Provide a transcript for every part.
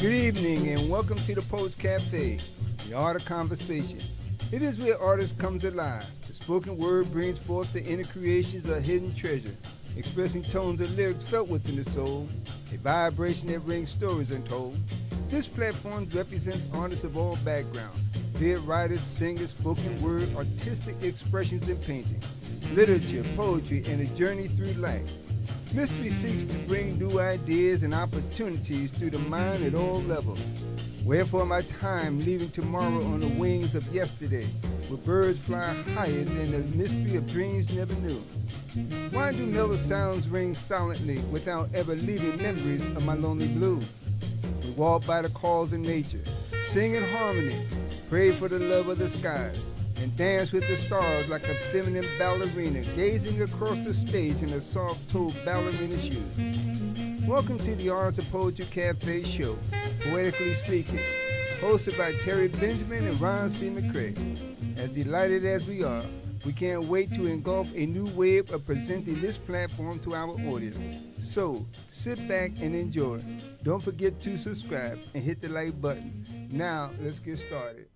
Good evening and welcome to the Poets Cafe, the art of conversation. It is where artists comes alive. The spoken word brings forth the inner creations of hidden treasure, expressing tones of lyrics felt within the soul, a vibration that brings stories untold. This platform represents artists of all backgrounds, be it writers, singers, spoken word, artistic expressions in painting, literature, poetry, and a journey through life. Mystery seeks to bring new ideas and opportunities through the mind at all levels. Wherefore my time leaving tomorrow on the wings of yesterday, where birds fly higher than the mystery of dreams never knew. Why do mellow sounds ring silently without ever leaving memories of my lonely blues? We walk by the calls of nature, sing in harmony, pray for the love of the skies, and dance with the stars like a feminine ballerina, gazing across the stage in a soft-toed ballerina shoe. Welcome to the Arts of Poetry Cafe show, Poetically Speaking, hosted by Terry Benjamin and Ron C. McCrae. As delighted as we are, we can't wait to engulf a new wave of presenting this platform to our audience. So, sit back and enjoy. Don't forget to subscribe and hit the like button. Now, let's get started.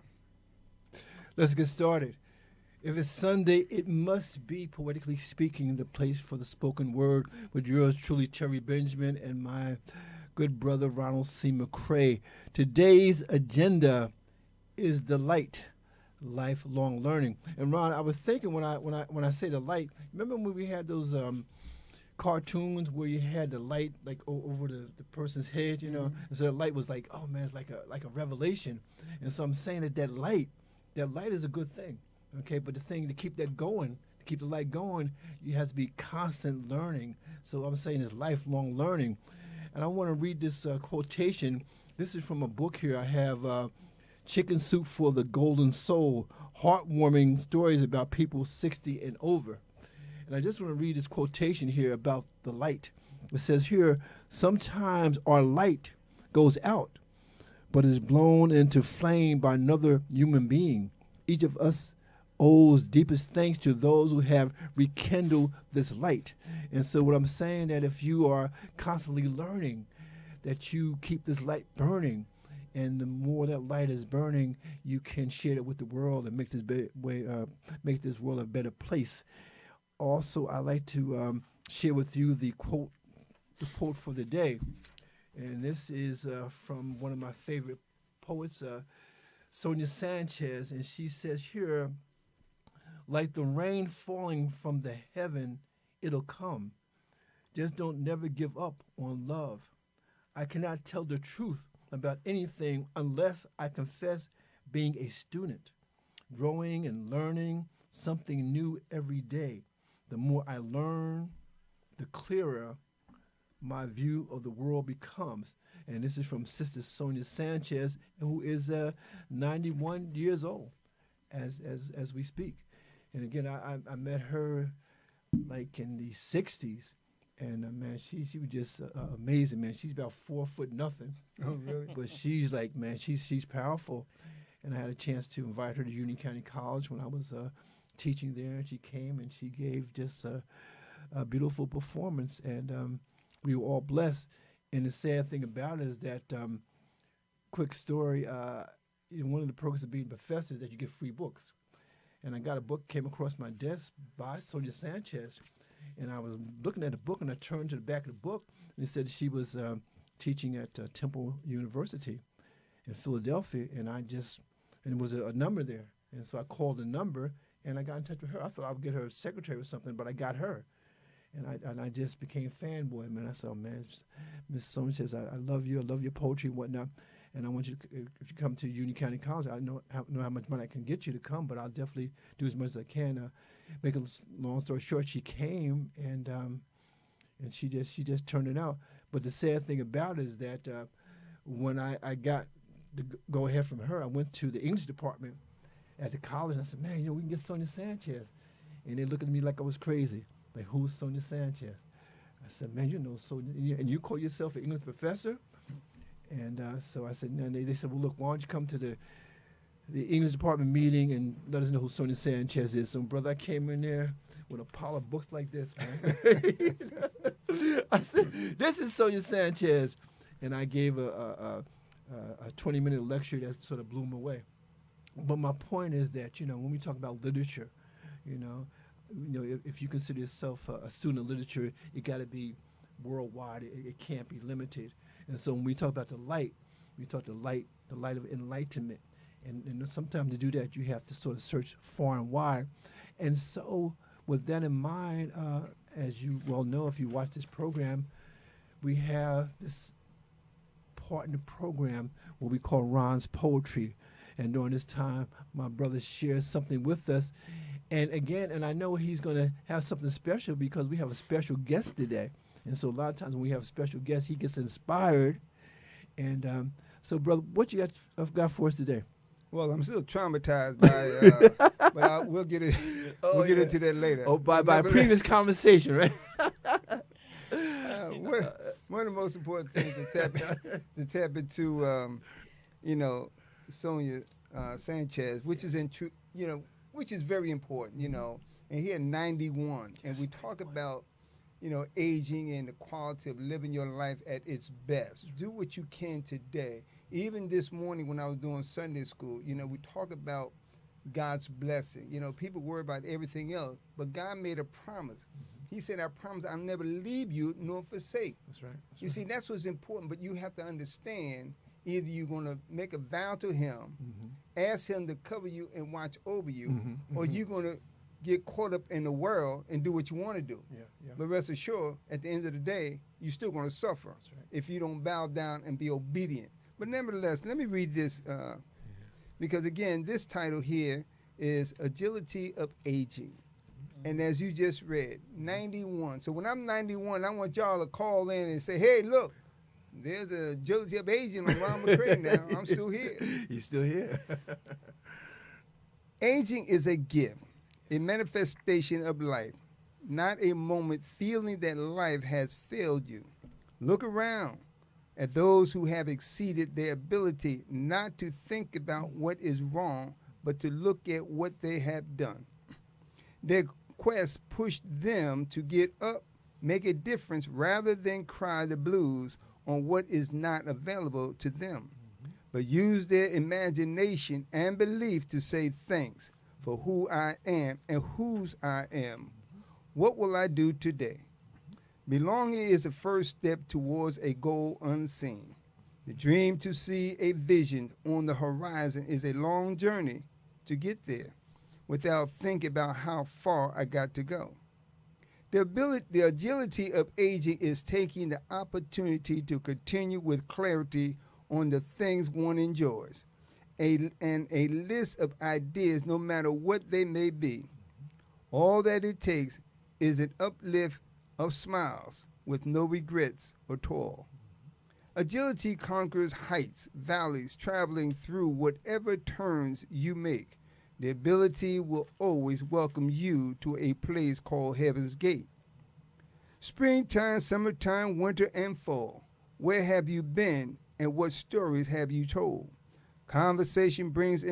Let's get started. If it's Sunday, it must be Poetically Speaking, the place for the spoken word with yours truly, Terry Benjamin, and my good brother, Ronald C. McCrae. Today's agenda is delight, lifelong learning. And Ron, I was thinking when I say delight, remember when we had those cartoons where you had the light like over the person's head, you know? And so the light was like, oh man, it's like a revelation. And so I'm saying that light is a good thing, okay? But the thing to keep that going, to keep the light going, you have to be constant learning. So I'm saying is lifelong learning. And I want to read this quotation. This is from a book here. I have Chicken Soup for the Golden Soul, heartwarming stories about people 60 and over. And I just want to read this quotation here about the light. It says here, sometimes our light goes out, but is blown into flame by another human being. Each of us owes deepest thanks to those who have rekindled this light. And so what I'm saying that if you are constantly learning, that you keep this light burning, and the more that light is burning, you can share it with the world and make this world a better place. Also, I like to share with you the quote for the day. And this is from one of my favorite poets, Sonia Sanchez, and she says here, like the rain falling from the heaven, it'll come. Just don't never give up on love. I cannot tell the truth about anything unless I confess being a student, growing and learning something new every day. The more I learn, the clearer my view of the world becomes. And this is from Sister Sonia Sanchez, who is 91 years old as we speak. And again, I met her like in the 60s. And man, she was just amazing, man. She's about 4 foot nothing. Oh, really? But she's like, man, she's powerful. And I had a chance to invite her to Union County College when I was teaching there. And she came and she gave just a beautiful performance. And we were all blessed. And the sad thing about it is that, quick story, one of the programs of being a professor is that you get free books. And I got a book, came across my desk by Sonia Sanchez. And I was looking at the book, and I turned to the back of the book, and it said she was teaching at Temple University in Philadelphia. And it was a number there. And so I called the number, and I got in touch with her. I thought I would get her secretary or something, but I got her. And I just became fanboy, man. I said, oh, man, Miss Sonia says, I love you. I love your poetry and whatnot. And I want you to, if you come to Union County College, I know how much money I can get you to come, but I'll definitely do as much as I can. Make a long story short, she came, and she just turned it out. But the sad thing about it is that when I got the go ahead from her, I went to the English department at the college, and I said, man, we can get Sonia Sanchez. And they looked at me like I was crazy. Like, who's Sonia Sanchez? I said, man, you know Sonia, and you call yourself an English professor? And so I said, no. And they said, well, look, why don't you come to the English department meeting and let us know who Sonia Sanchez is. So, brother, I came in there with a pile of books like this, man. I said, this is Sonia Sanchez. And I gave a a 20-minute lecture that sort of blew him away. But my point is that, when we talk about literature, if you consider yourself a student of literature, it got to be worldwide. It can't be limited. And so when we talk about the light, we talk the light of enlightenment. And sometimes to do that, you have to sort of search far and wide. And so with that in mind, as you well know, if you watch this program, we have this part in the program what we call Ron's Poetry. And during this time, my brother shares something with us. And again, and I know he's going to have something special because we have a special guest today. And so a lot of times when we have a special guest, he gets inspired. And so, brother, what you got for us today? Well, I'm still traumatized by, but we'll get it. We'll get into that later. Oh, by a previous conversation, right? One of the most important things to tap into, Sonia Sanchez, which is which is very important, And he had 91, and we talk about, aging and the quality of living your life at its best. Do what you can today. Even this morning when I was doing Sunday school, we talk about God's blessing. People worry about everything else, but God made a promise. He said, I promise I'll never leave you nor forsake. That's right. See, that's what's important, but you have to understand either you're going to make a vow to him, ask him to cover you and watch over you, or you're going to get caught up in the world and do what you want to do. Yeah. But rest assured, at the end of the day, you're still going to suffer if you don't bow down and be obedient. But nevertheless, let me read this because, again, this title here is Agility of Aging. And as you just read, 91. So when I'm 91, I want y'all to call in and say, hey, look, there's a agility of aging on Ron McCray now. I'm still here. He's still here. Aging is a gift, a manifestation of life, not a moment feeling that life has failed you. Look around at those who have exceeded their ability not to think about what is wrong, but to look at what they have done. Their quest pushed them to get up, make a difference, rather than cry the blues on what is not available to them, but use their imagination and belief to say thanks for who I am and whose I am. What will I do today? Belonging is the first step towards a goal unseen. The dream to see a vision on the horizon is a long journey to get there without thinking about how far I got to go. The agility of aging is taking the opportunity to continue with clarity on the things one enjoys, and a list of ideas no matter what they may be. All that it takes is an uplift of smiles with no regrets or toil. Agility conquers heights, valleys, traveling through whatever turns you make. The ability will always welcome you to a place called Heaven's Gate. Springtime, summertime, winter, and fall. Where have you been and what stories have you told? Conversation brings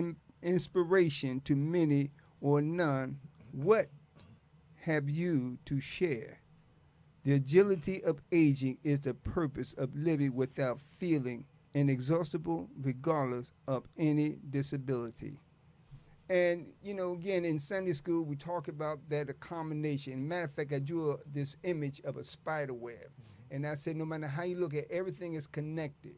inspiration to many or none. What have you to share? The agility of aging is the purpose of living without feeling inexhaustible regardless of any disability. And, again, in Sunday school, we talk about that a combination. Matter of fact, I drew this image of a spider web. And I said, no matter how you look at it, everything is connected.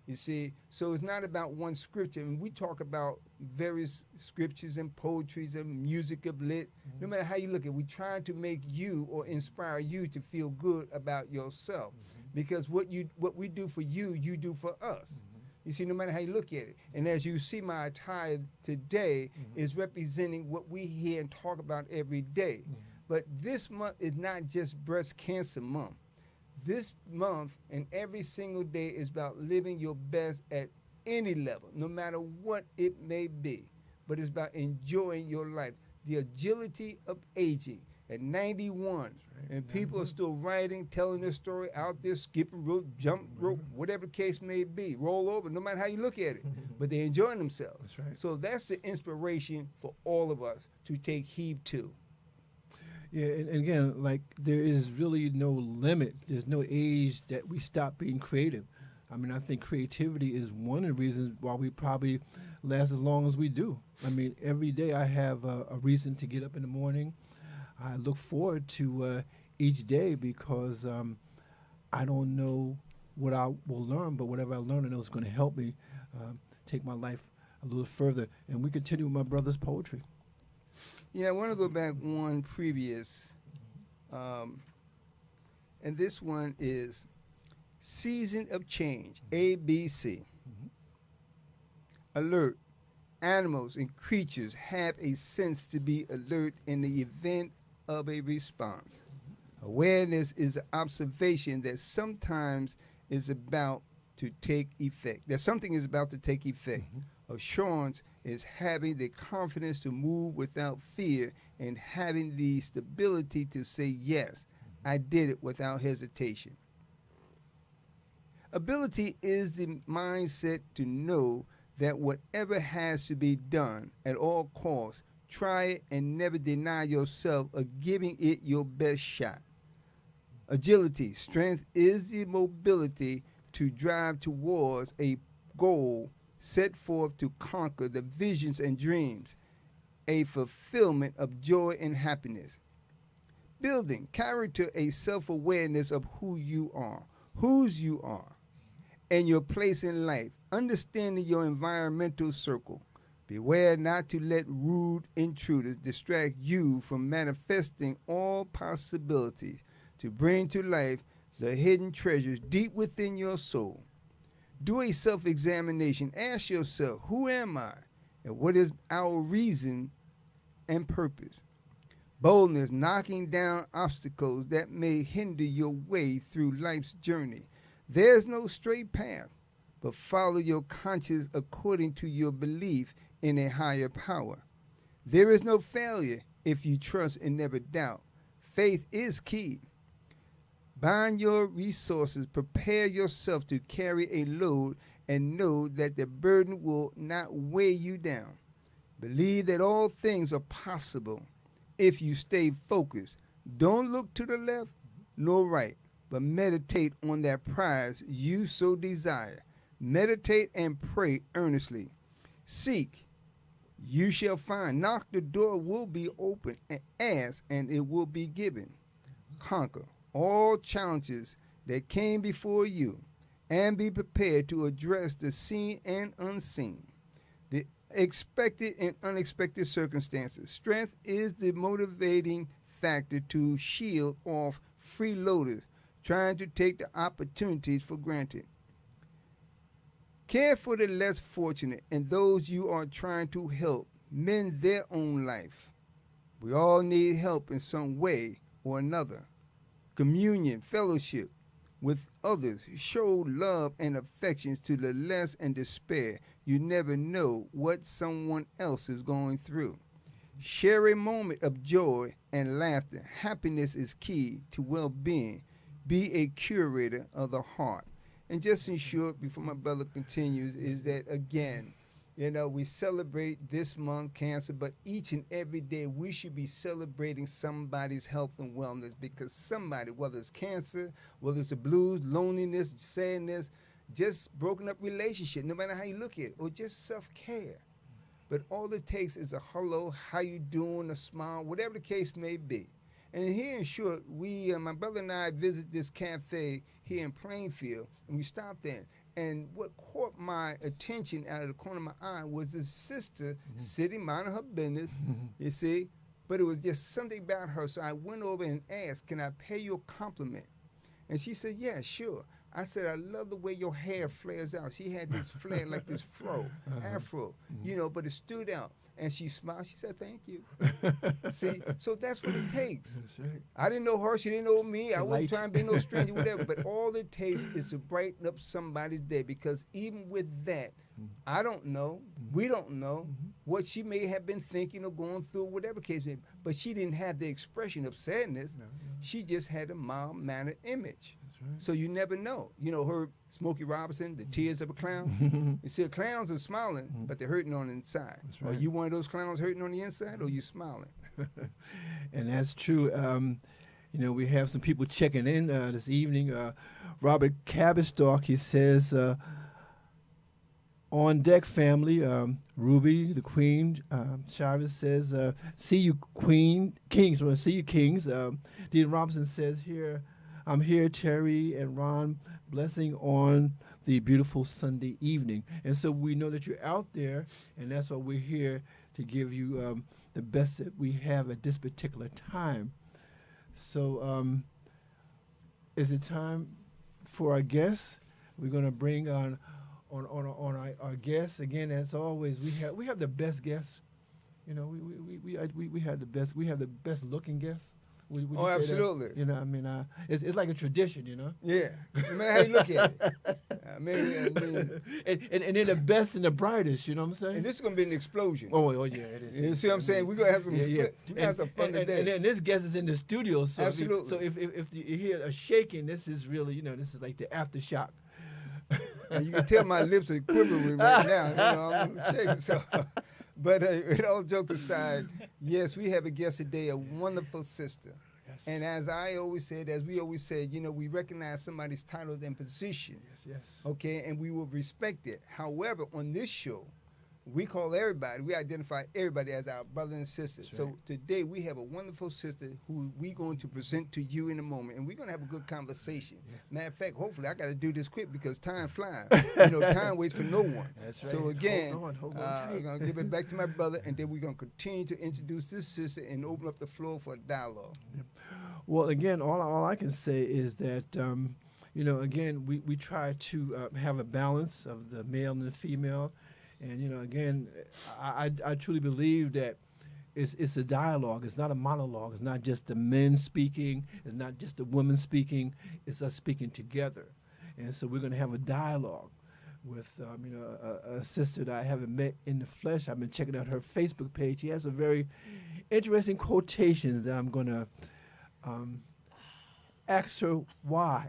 You see, so it's not about one scripture. And we talk about various scriptures and poetries and music of lit. No matter how you look at it, we're trying to make you or inspire you to feel good about yourself. Because what we do for you, you do for us. You see, no matter how you look at it. And as you see, my attire today is representing what we hear and talk about every day. But this month is not just Breast Cancer Month. This month and every single day is about living your best at any level, no matter what it may be. But it's about enjoying your life. The agility of aging at 91. And people are still writing, telling their story out there, skipping rope, jump rope, whatever the case may be, roll over, no matter how you look at it. But they're enjoying themselves. That's right. So that's the inspiration for all of us to take heed to. Yeah, and again, like there is really no limit. There's no age that we stop being creative. I mean, I think creativity is one of the reasons why we probably last as long as we do. I mean, every day I have a reason to get up in the morning. I look forward to each day because I don't know what I will learn, but whatever I learn, I know it's going to help me take my life a little further. And we continue with my brother's poetry. You know, I want to go back one previous, and this one is Season of Change, ABC. Alert. Animals and creatures have a sense to be alert in the event of a response. Awareness is an observation that sometimes is about to take effect. That something is about to take effect. Assurance is having the confidence to move without fear and having the stability to say, yes, I did it without hesitation. Ability is the mindset to know that whatever has to be done at all costs, try it and never deny yourself of giving it your best shot. Agility, strength is the mobility to drive towards a goal set forth to conquer the visions and dreams, a fulfillment of joy and happiness. Building character, a self-awareness of who you are, whose you are, and your place in life, understanding your environmental circle. Beware not to let rude intruders distract you from manifesting all possibilities to bring to life the hidden treasures deep within your soul. Do a self-examination. Ask yourself, who am I? And what is our reason and purpose? Boldness, knocking down obstacles that may hinder your way through life's journey. There's no straight path, but follow your conscience according to your belief in a higher power. There is no failure if you trust and never doubt. Faith is key. Bind your resources, prepare yourself to carry a load, and know that the burden will not weigh you down. Believe that all things are possible if you stay focused. Don't look to the left nor right, but meditate on that prize you so desire. Meditate and pray earnestly. Seek, you shall find. Knock, the door will be open. And ask, and it will be given. Conquer all challenges that came before you, and be prepared to address the seen and unseen, the expected and unexpected circumstances. Strength is the motivating factor to shield off freeloaders trying to take the opportunities for granted. Care for the less fortunate and those you are trying to help mend their own life. We all need help in some way or another. Communion, fellowship with others. Show love and affections to the less and despair. You never know what someone else is going through. Share a moment of joy and laughter. Happiness is key to well-being. Be a curator of the heart. And just in short, before my brother continues, is that, again, you know, we celebrate this month cancer, but each and every day we should be celebrating somebody's health and wellness, because somebody, whether it's cancer, whether it's the blues, loneliness, sadness, just broken up relationship, no matter how you look at it, or just self-care. But all it takes is a hello, how you doing, a smile, whatever the case may be. And here in short, we, my brother and I visited this cafe here in Plainfield, and we stopped there. And what caught my attention out of the corner of my eye was this sister sitting minding her business, you see, but it was just something about her. So I went over and asked, can I pay you a compliment? And she said, yeah, sure. I said, I love the way your hair flares out. She had this flare like this fro, afro, you know, but it stood out. And she smiled. She said, thank you. See, so that's what it takes. That's right. I didn't know her. She didn't know me. I wasn't Light. trying to be no stranger, whatever. But all it takes is to brighten up somebody's day, because even with that, I don't know, we don't know what she may have been thinking or going through, whatever case may be. But she didn't have the expression of sadness. No. She just had a mild-mannered image. That's right. So you never know. You know, her Smokey Robinson, The Tears of a Clown. You see, clowns are smiling, but they're hurting on the inside. That's right. Are you one of those clowns hurting on the inside, or you smiling? And that's true. We have some people checking in this evening. Robert Cabbage he says, on deck, family. Ruby, the Queen. Chavez says, see you, Queen. Kings. Well, see you, Kings. Dean Robinson says here, I'm here, Terry and Ron. Blessing on the beautiful Sunday evening. And so we know that you're out there, and that's why we're here to give you the best that we have at this particular time. So is it time for our guests? We're going to bring on our guests again. As always, we have the best guests. We have the best. We have the best looking guests. Would you say absolutely. that? It's like a tradition. Yeah, no matter how you look at it. And they're the best and the brightest. You know what I'm saying? And this is gonna be an explosion. Oh yeah, it is. You see what I'm saying? We're gonna have some. Yeah. We gonna have some fun today. And this guest is in the studio, so absolutely. If you hear a shaking, this is really this is like the aftershock. And you can tell my lips are quivering right now. I'm shaking. So, but all jokes aside, yes, we have a guest today, a wonderful sister. Yes. And as we always said, we recognize somebody's title and position. Yes. Okay, and we will respect it. However, on this show, we identify everybody as our brother and sister. That's So right. today we have a wonderful sister who we're going to present to you in a moment, and we're going to have a good conversation. Yeah. Matter of fact, hopefully I got to do this quick because time flies. Time waits for no one. That's right. So again, hold on we're going to give it back to my brother, and then we're going to continue to introduce this sister and open up the floor for a dialogue. Yeah. Well, again, all I can say is that, again, we try to have a balance of the male and the female. And, again, I truly believe that it's a dialogue. It's not a monologue. It's not just the men speaking. It's not just the women speaking. It's us speaking together. And so we're going to have a dialogue with, a sister that I haven't met in the flesh. I've been checking out her Facebook page. She has some very interesting quotations that I'm going to ask her why.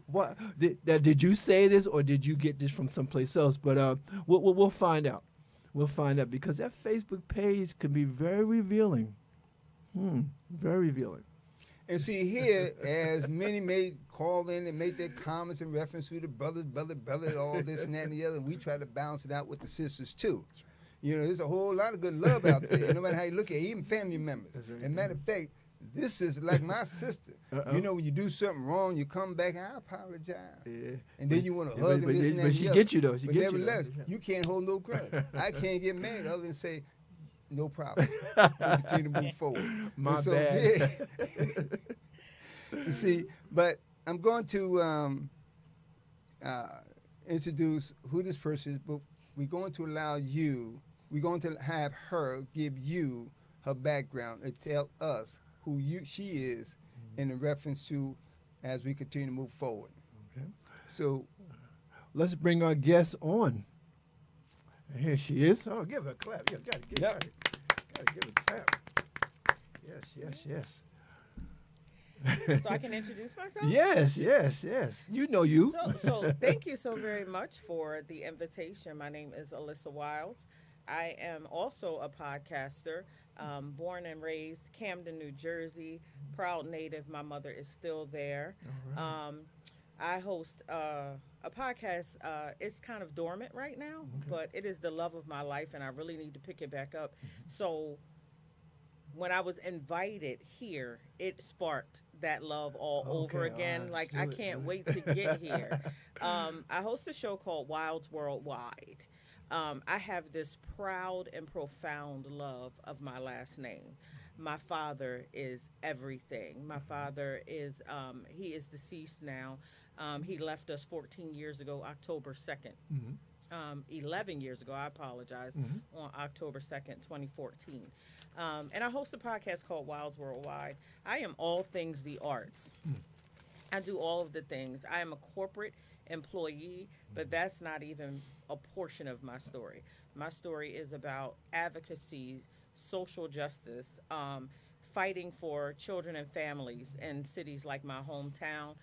What did you say this, or did you get this from someplace else? But we'll find out. We'll find out, because that Facebook page can be very revealing. Very revealing. And see here, as many may call in and make their comments in reference to the brothers, all this and that and the other, and we try to balance it out with the sisters too. There's a whole lot of good love out there, no matter how you look at it, even family members. That's right. And matter of fact, this is like my sister. When you do something wrong, you come back, I apologize. Yeah. And then you want to hug and this and that. But she gets you, though. But nevertheless, you can't hold no grudge. I can't get mad other than say, no problem. Continue to move forward. My bad. Yeah. You see, but I'm going to introduce who this person is, but we're going to we're going to have her give you her background and tell us who she is in reference to as we continue to move forward. Okay. So let's bring our guest on. And here she is. Oh, give her a clap. You got to give her a clap. Yes. So I can introduce myself? Yes. You know you. So thank you so very much for the invitation. My name is Alyssa Wilds. I am also a podcaster, born and raised Camden, New Jersey, proud native. My mother is still there. All right. I host a podcast. It's kind of dormant right now, but it is the love of my life, and I really need to pick it back up. So when I was invited here, it sparked that love all over again. Like, I can't wait to get here. I host a show called Wilds Worldwide. I have this proud and profound love of my last name. My father is everything. My father is, he is deceased now. He left us 14 years ago, October 2nd. 11 years ago, I apologize, on October 2nd, 2014. And I host a podcast called Wilds Worldwide. I am all things the arts. I do all of the things. I am a corporate employee, but that's not even a portion of my story. My story is about advocacy, social justice, fighting for children and families in cities like my hometown.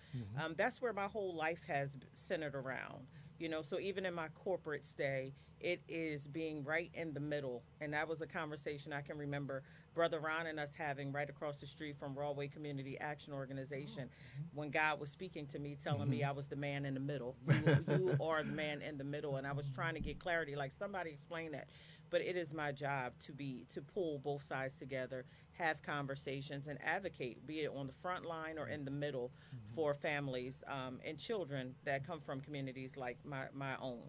That's where my whole life has centered around. You know, so even in my corporate stay, it is being right in the middle. And that was a conversation I can remember Brother Ron and us having right across the street from Rawway Community Action Organization when God was speaking to me, telling me I was the man in the middle. You are the man in the middle. And I was trying to get clarity, like somebody explain that. But it is my job to pull both sides together, have conversations, and advocate, be it on the front line or in the middle, for families and children that come from communities like my own.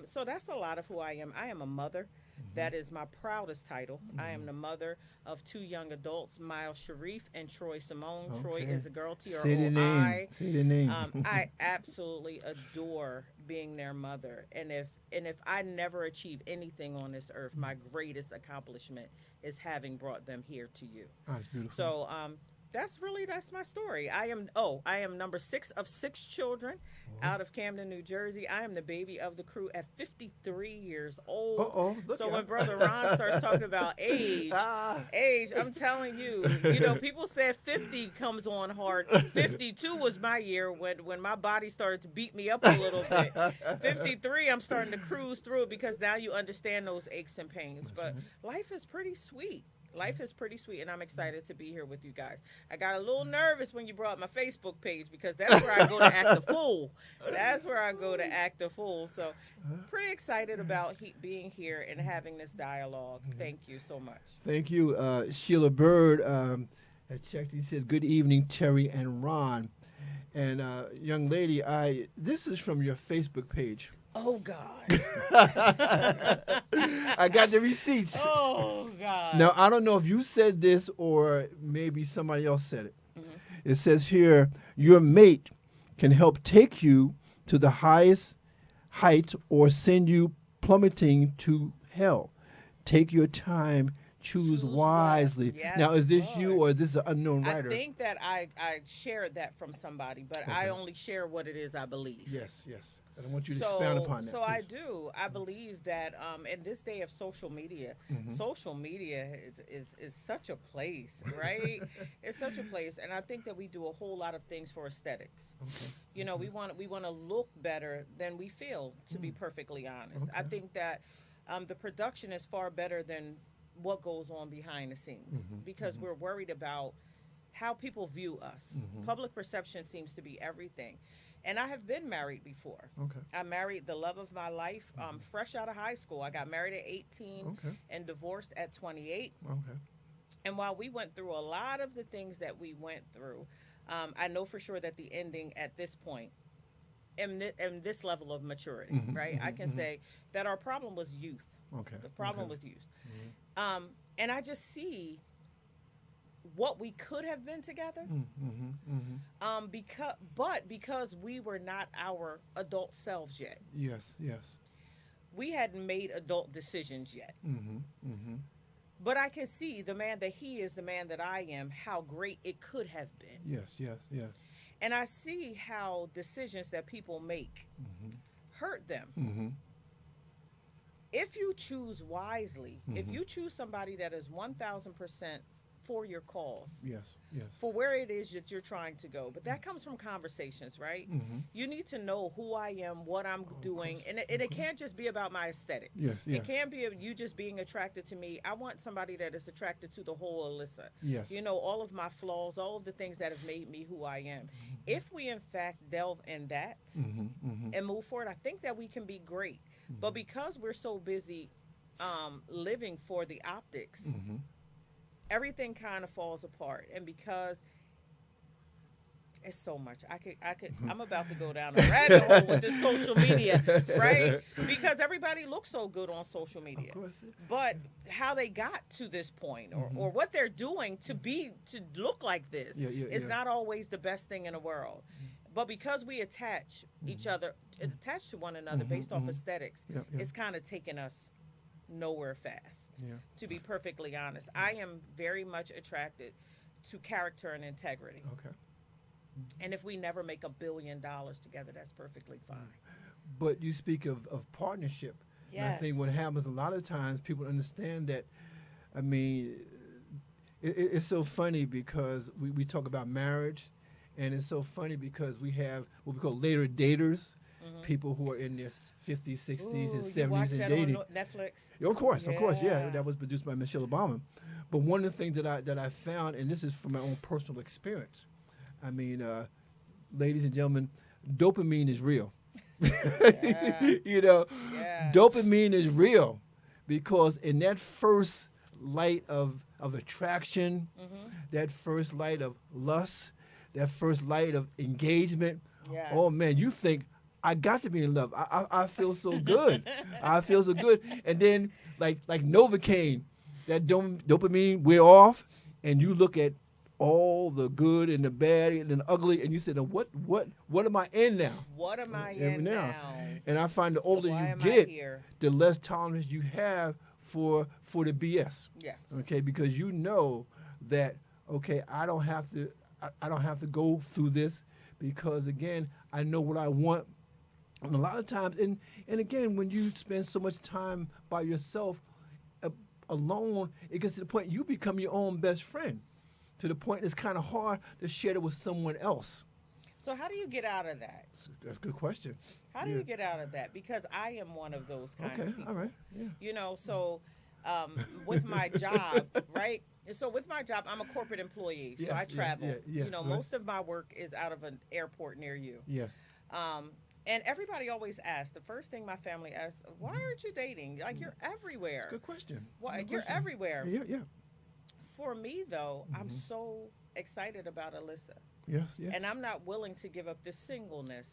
So that's a lot of who I am. I am a mother. That is my proudest title. I am the mother of 2 young adults, Miles Sharif and Troy Simone. Okay. Troy is a girl, T-R-O-I. Say the name. Say the name. I absolutely adore being their mother. And if I never achieve anything on this earth, my greatest accomplishment is having brought them here to you. That's beautiful. So that's my story. I am number 6 of 6 children out of Camden, New Jersey. I am the baby of the crew at 53 years old. So when Brother Ron starts talking about age, I'm telling you, people said 50 comes on hard. 52 was my year when my body started to beat me up a little bit. 53, I'm starting to cruise through it because now you understand those aches and pains. But life is pretty sweet. Life is pretty sweet, and I'm excited to be here with you guys. I got a little nervous when you brought up my Facebook page because that's where I go to act a fool. That's where I go to act a fool. So pretty excited about being here and having this dialogue. Thank you so much. Thank you. Sheila Bird has checked. He says, good evening, Terry and Ron. And young lady, this is from your Facebook page. Oh, God. I got the receipts. Oh, God. Now, I don't know if you said this or maybe somebody else said it. It says here, your mate can help take you to the highest height or send you plummeting to hell. Take your time. Choose wisely. Yes, now, is this Lord. you or is this an unknown writer? I think that I shared that from somebody, but I only share what it is I believe. Yes. And I want you to expound upon that. So please. I do. I believe that in this day of social media is such a place, right? It's such a place, and I think that we do a whole lot of things for aesthetics. Okay. We want to look better than we feel. To be perfectly honest, I think that the production is far better than what goes on behind the scenes because we're worried about how people view us. Public perception seems to be everything. And I have been married before. Okay. I married the love of my life fresh out of high school. I got married at 18 and divorced at 28. Okay. And while we went through a lot of the things that we went through, I know for sure that the ending at this point and this level of maturity, right? I can say that our problem was youth. Okay. The problem was youth. And I just see what we could have been together, because we were not our adult selves yet. Yes. We hadn't made adult decisions yet. But I can see the man that he is, the man that I am, how great it could have been. Yes. And I see how decisions that people make hurt them. If you choose wisely, if you choose somebody that is 1,000% for your cause, yes, for where it is that you're trying to go, but that comes from conversations, right? You need to know who I am, what I'm doing, and it can't just be about my aesthetic. Yes. It can't be you just being attracted to me. I want somebody that is attracted to the whole Alyssa. Yes. All of my flaws, all of the things that have made me who I am. If we in fact delve in that and move forward, I think that we can be great. But because we're so busy living for the optics, everything kind of falls apart. And because it's so much, I'm about to go down a rabbit hole with this social media, right? Because everybody looks so good on social media. Of course. But how they got to this point or what they're doing to look like this is not always the best thing in the world. But because we attach attach to one another based off aesthetics, it's kind of taken us nowhere fast, to be perfectly honest. I am very much attracted to character and integrity. Okay. And if we never make $1 billion together, that's perfectly fine. But you speak of partnership. Yes. And I think what happens a lot of times, people understand that, I mean, it's so funny because we talk about marriage. And it's so funny because we have what we call later daters. people who are in their 50s, 60s, and Ooh, 70s you watch and that dating. on Netflix? Of course, yeah. Yeah. That was produced by Michelle Obama. But one of the things that I found, and this is from my own personal experience, I mean, ladies and gentlemen, dopamine is real. Yeah. You know, Yeah. dopamine is real because in that first light of attraction, that first light of lust, that first light of engagement, Yes. oh man, you think I got to be in love. I feel so good. I feel so good. And then like Novocaine, that dopamine wear off, and you look at all the good and the bad and the ugly, and you say, what am I in now? What am I in now? And I find the older Why you am I get, here? the less tolerance you have for the BS. Yes. Okay, because you know that okay, I don't have to go through this because again, I know what I want. And a lot of times, and again, when you spend so much time by yourself, alone, it gets to the point you become your own best friend. To the point it's kind of hard to share it with someone else. So how do you get out of that? That's a good question. How do you get out of that? Because I am one of those kind of people. All right, yeah. You know, so with my job, right? So with my job, I'm a corporate employee, so I travel. You know, right. most of my work is out of an airport near you. Yes. And everybody always asks, the first thing my family asks, why aren't you dating? Like, you're everywhere. That's a good question. Why, Good you're question. everywhere. Yeah. For me, though, I'm so excited about Alyssa. Yes. And I'm not willing to give up this singleness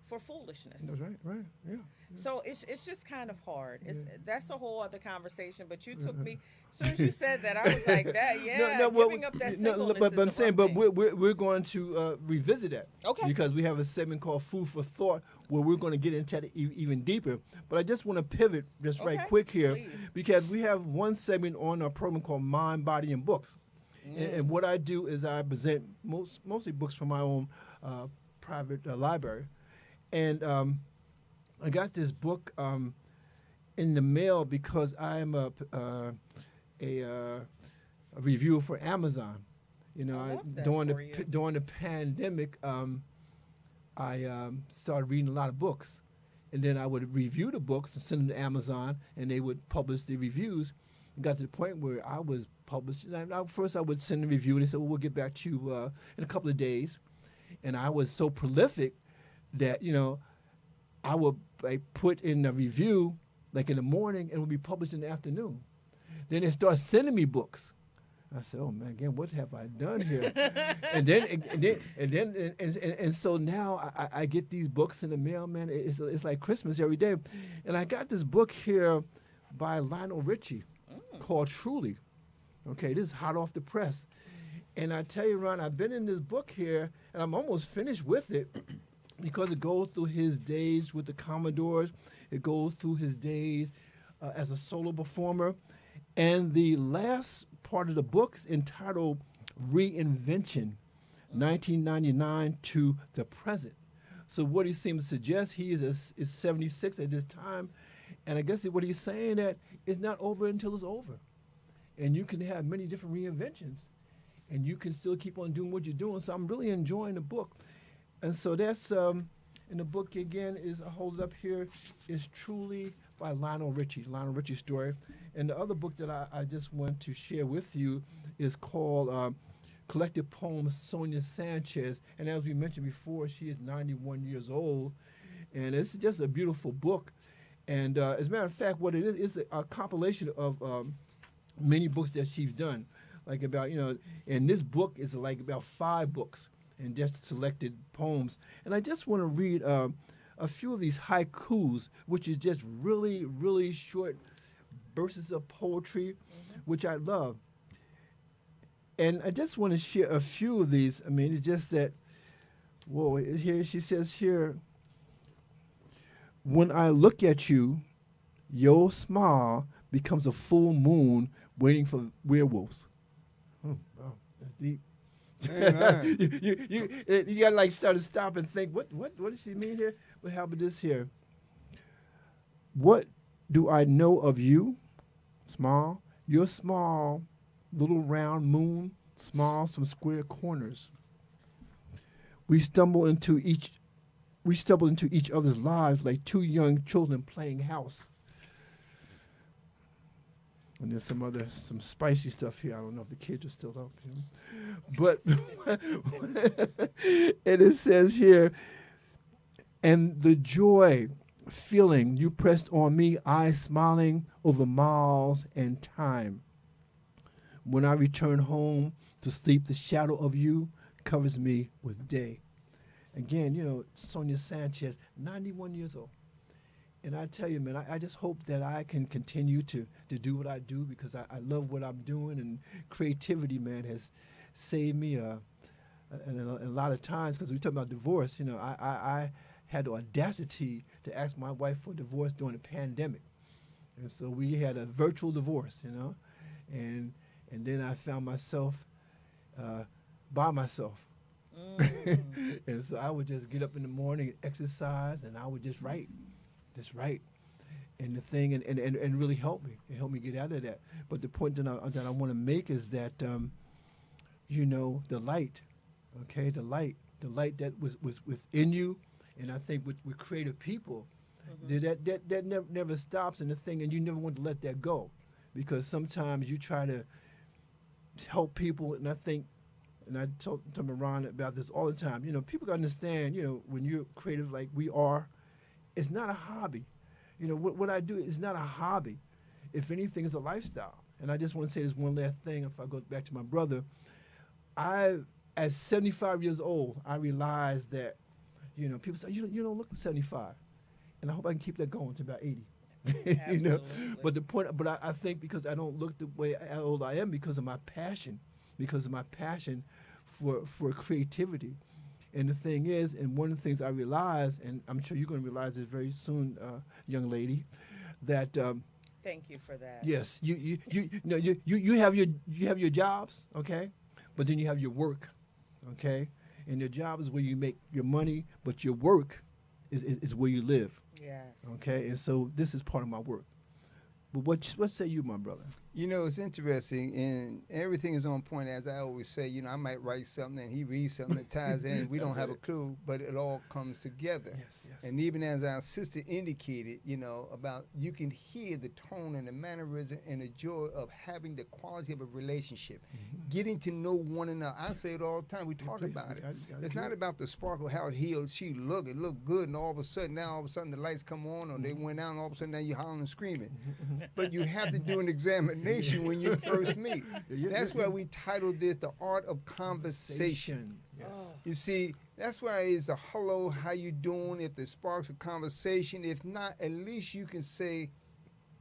for foolishness. That's right. Yeah. So it's just kind of hard. That's a whole other conversation. But you took me. As soon as you said that, I was like, that. Yeah, giving up that singleness. But I'm is a saying, rough but thing. we're going to revisit that. Okay. Because we have a segment called Food for Thought where we're going to get into it even deeper. But I just want to pivot just right quick here please. because we have one segment on our program called Mind, Body, and Books. And what I do is I present mostly books from my own private library. And I got this book in the mail because I'm a reviewer for Amazon. You know, during the pandemic, I started reading a lot of books, and then I would review the books and send them to Amazon, and they would publish the reviews. It got to the point where I was published. First, I would send a review, and they said, "Well, we'll get back to you in a couple of days." And I was so prolific that I would put in a review like in the morning and it would be published in the afternoon. Then they start sending me books. I said, "Oh man, again, what have I done here?" and so now I get these books in the mail, man. It's like Christmas every day. And I got this book here by Lionel Richie called Truly. Okay, this is hot off the press. And I tell you, Ron, I've been in this book here, and I'm almost finished with it because it goes through his days with the Commodores. It goes through his days as a solo performer. And the last part of the book is entitled Reinvention, 1999 to the present. So what he seems to suggest, he is 76 at this time. And I guess what he's saying that it's not over until it's over. And you can have many different reinventions. And you can still keep on doing what you're doing. So I'm really enjoying the book. And so that's, in the book again, I hold it up here, is Truly by Lionel Richie's story. And the other book that I just want to share with you is called Collected Poems, Sonia Sanchez. And as we mentioned before, she is 91 years old. And it's just a beautiful book. And as a matter of fact, what it is a compilation of many books that she's done. Like about, and this book is like about 5 books and just selected poems. And I just want to read a few of these haikus, which is just really, really short verses of poetry, which I love. And I just want to share a few of these. I mean, it's just that, whoa, here she says here, when I look at you, your smile becomes a full moon waiting for werewolves. Oh, wow, that's deep. you gotta like start to stop and think, what does she mean here? Well, how about this here? What do I know of you? Small. Your small, little round moon, smiles from square corners. We stumble into each we stumbled into each other's lives like two young children playing house. And there's some spicy stuff here. I don't know if the kids are still up. But, and it says here, and the joy feeling you pressed on me, eyes smiling over miles and time. When I return home to sleep, the shadow of you covers me with day. Again, Sonia Sanchez, 91 years old. And I tell you, man, I just hope that I can continue to do what I do because I love what I'm doing. And creativity, man, has saved me a lot of times because we talk about divorce. I had the audacity to ask my wife for divorce during the pandemic. And so we had a virtual divorce, and then I found myself by myself. And so I would just get up in the morning and exercise, and I would just write. And the thing, and really help me. It helped me get out of that. But the point that I want to make is that, the light, okay, the light that was within you, and I think with creative people, that never stops. And the thing, and you never want to let that go, because sometimes you try to help people, and I think, and I talk to Moran about this all the time. People got to understand, when you're creative like we are, it's not a hobby. What I do is not a hobby. If anything, it's a lifestyle. And I just want to say this one last thing. If I go back to my brother, at 75 years old, I realized that, people say, you don't look 75. And I hope I can keep that going to about 80. But the point, I think because I don't look the way how old I am because of my passion for creativity. And the thing is, and one of the things I realized, and I'm sure you're going to realize this very soon, young lady, that thank you for that. Yes, you have your jobs, okay, but then you have your work, okay, and your job is where you make your money, but your work is where you live. Yes. Okay, and so this is part of my work. But what say you, my brother? It's interesting, and everything is on point. As I always say, I might write something, and he reads something that ties in. We don't have a clue, but it all comes together. Yes. And even as our sister indicated, about you can hear the tone and the mannerism and the joy of having the quality of a relationship, getting to know one another. I say it all the time. We talk about it. It's not about the sparkle, how he or she look. It looked good, and all of a sudden, the lights come on, or they went out, and all of a sudden, now you're hollering and screaming. But you have to do an examination when you first meet. That's why we titled this The Art of Conversation. Yes. You see, that's why it's a hello, how you doing, if it sparks a conversation. If not, at least you can say,